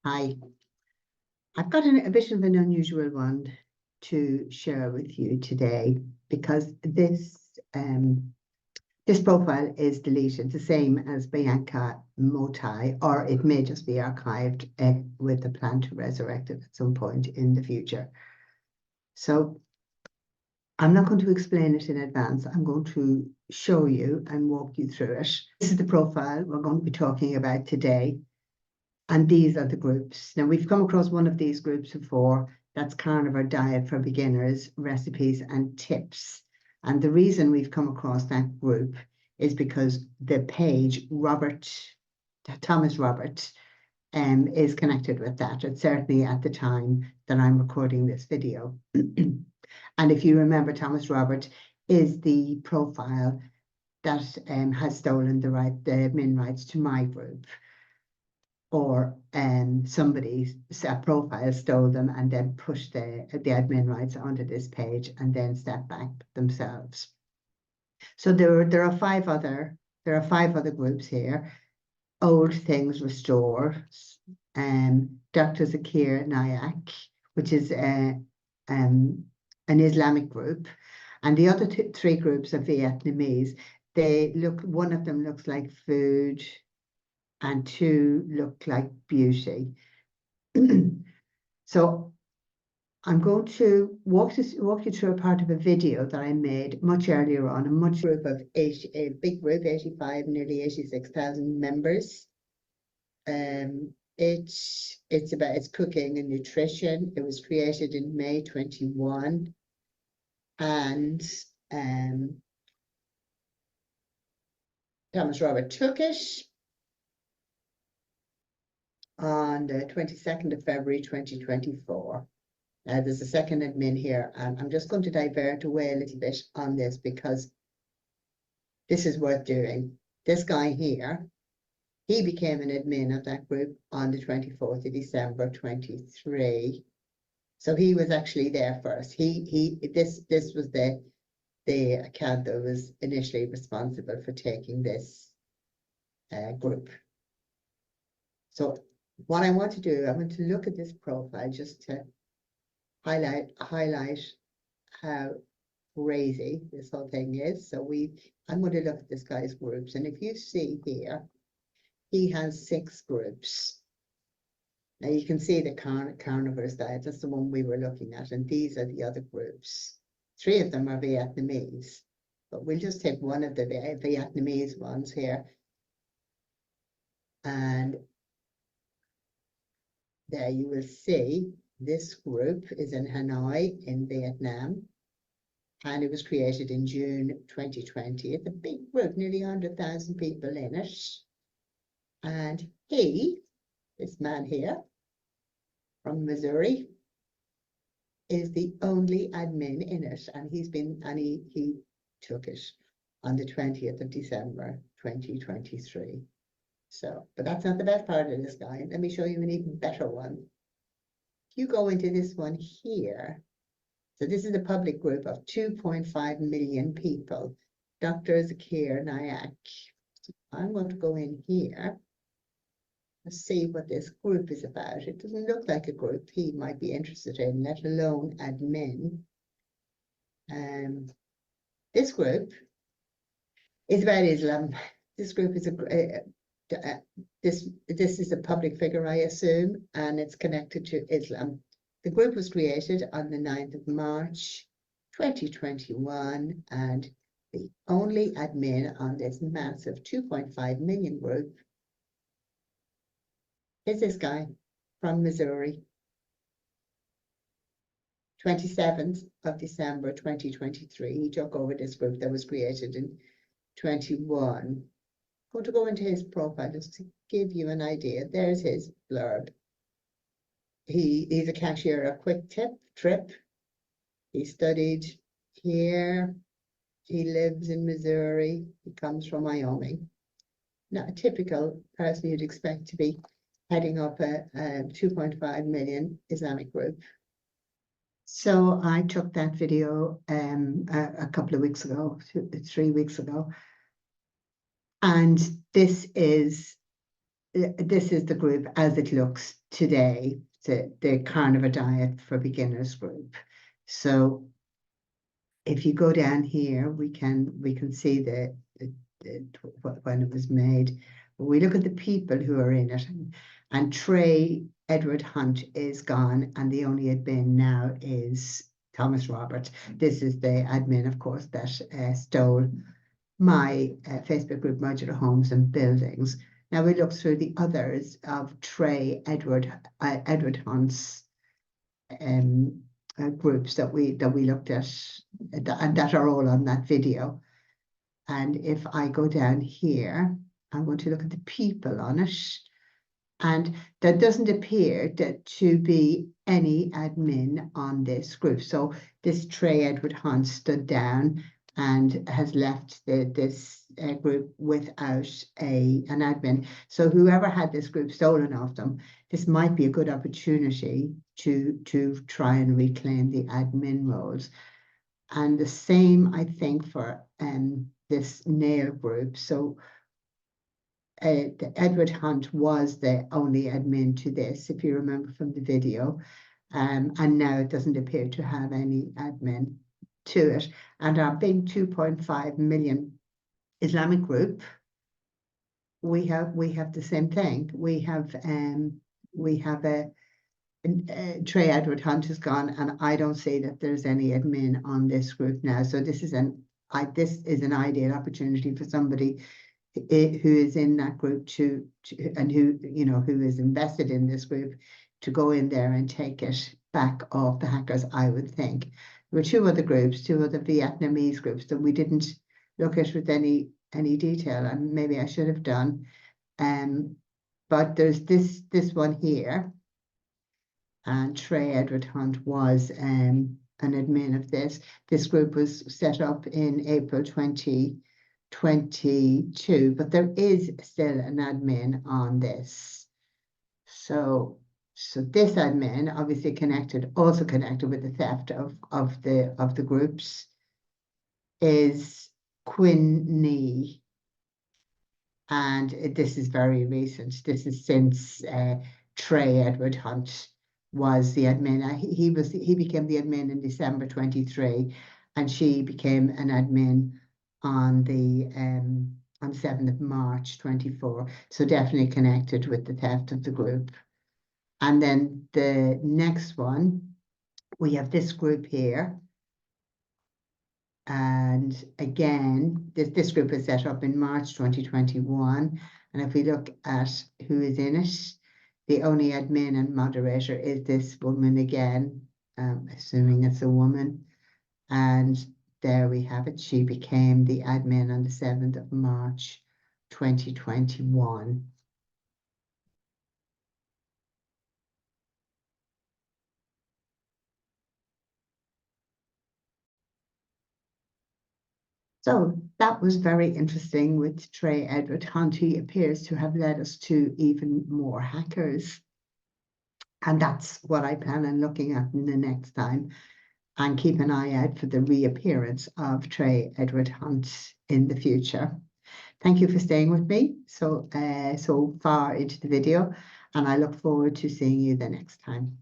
Hi, I've got a bit of an unusual one to share with you today because this profile is deleted, the same as Bianca Motai, or it may just be archived with the plan to resurrect it at some point in the future. So I'm not going to explain it in advance. I'm going to show you and walk you through it. This is the profile we're going to be talking about today. And these are the groups. Now, we've come across one of these groups before. That's Carnivore Diet for Beginners, Recipes and Tips. And the reason we've come across that group is because the page Thomas Robert is connected with that. It's certainly at the time that I'm recording this video. And if you remember, Thomas Robert is the profile that has stolen the admin rights to my group. Or somebody's profile stole them and then pushed the admin rights onto this page and then stepped back themselves. So there are five other groups here. Old Things Restore, Dr. Zakir Naik, which is an Islamic group, and the other three groups are Vietnamese. One of them looks like food, and two look like beauty. So I'm going to walk you through a part of a video that I made much earlier on, a big group, 85, nearly 86,000 members. It's cooking and nutrition. It was created in May 21, and Thomas Robert took it on the 22nd of February 2024. There's a second admin here, and I'm just going to divert away a little bit on this because this is worth doing. This guy here, he became an admin of that group on the 24th of December 23. So he was actually there first. This was the account that was initially responsible for taking this group. So what I want to do, I want to look at this profile just to highlight how crazy this whole thing is. So I'm going to look at this guy's groups, and if you see here, he has 6 groups. Now you can see the Carnivore Diet, that's the one we were looking at, and these are the other groups. 3 of them are Vietnamese, but we'll just take one of the Vietnamese ones here. And there you will see this group is in Hanoi in Vietnam, and it was created in June 2020. It's a big group, nearly 100,000 people in it. And this man here from Missouri, is the only admin in it, and he took it on the 20th of December 2023. So, but that's not the best part of this guy. Let me show you an even better one. If you go into this one here, so this is a public group of 2.5 million people, Dr. Zakir Naik. So I'm going to go in here and see what this group is about. It doesn't look like a group he might be interested in, let alone admin. This group is about Islam. This group is this is a public figure, I assume, and it's connected to Islam. The group was created on the 9th of March 2021, and the only admin on this massive 2.5 million group is this guy from Missouri. 27th of December 2023, he took over this group that was created in 21. I'm going to go into his profile just to give you an idea. There's his blurb. He's a cashier at Quick Trip. He studied here. He lives in Missouri. He comes from Wyoming. Not a typical person you'd expect to be heading up a 2.5 million Islamic group. So I took that video a couple of weeks ago, 3 weeks ago. And this is this is the group as it looks today, the Carnivore Diet for Beginners group. So if you go down here, we can see when it was made. We look at the people who are in it, and Trey Edward Hunt is gone, and the only admin now is Thomas Robert. This is the admin, of course, that stole my Facebook group, Modular Homes and Buildings. Now we look through the others of Trey Edward Hunt's groups that we looked at, and that are all on that video. And if I go down here, I'm going to look at the people on it, and there doesn't appear to be any admin on this group. So this Trey Edward Hunt stood down and has left this group without an admin. So whoever had this group stolen off them, this might be a good opportunity to try and reclaim the admin roles. And the same, I think, for this nail group. So Edward Hunt was the only admin to this, if you remember from the video, and now it doesn't appear to have any admin to it. And our big 2.5 million Islamic group, we have the same thing. We have Trey Edward Hunt is gone, and I don't see that there's any admin on this group now. So this is an ideal opportunity for somebody who is in that group and who is invested in this group to go in there and take it back off the hackers, I would think. There were two other Vietnamese groups that we didn't look at with any detail, and maybe I should have done. But there's this one here, and Trey Edward Hunt was an admin of this. This group was set up in April 2022, but there is still an admin on this. So this admin obviously also connected with the theft of the groups is Quinn Nee, and this is very recent. This is since Trey Edward Hunt was the admin. He became the admin in December 23, and she became an admin on the 7th of March 24. So definitely connected with the theft of the group. And then the next one, we have this group here. And again, this group is set up in March 2021. And if we look at who is in it, the only admin and moderator is this woman again, assuming it's a woman. And there we have it. She became the admin on the 7th of March 2021. So that was very interesting with Trey Edward Hunt. He appears to have led us to even more hackers. And that's what I plan on looking at in the next time. And keep an eye out for the reappearance of Trey Edward Hunt in the future. Thank you for staying with me so far into the video, and I look forward to seeing you the next time.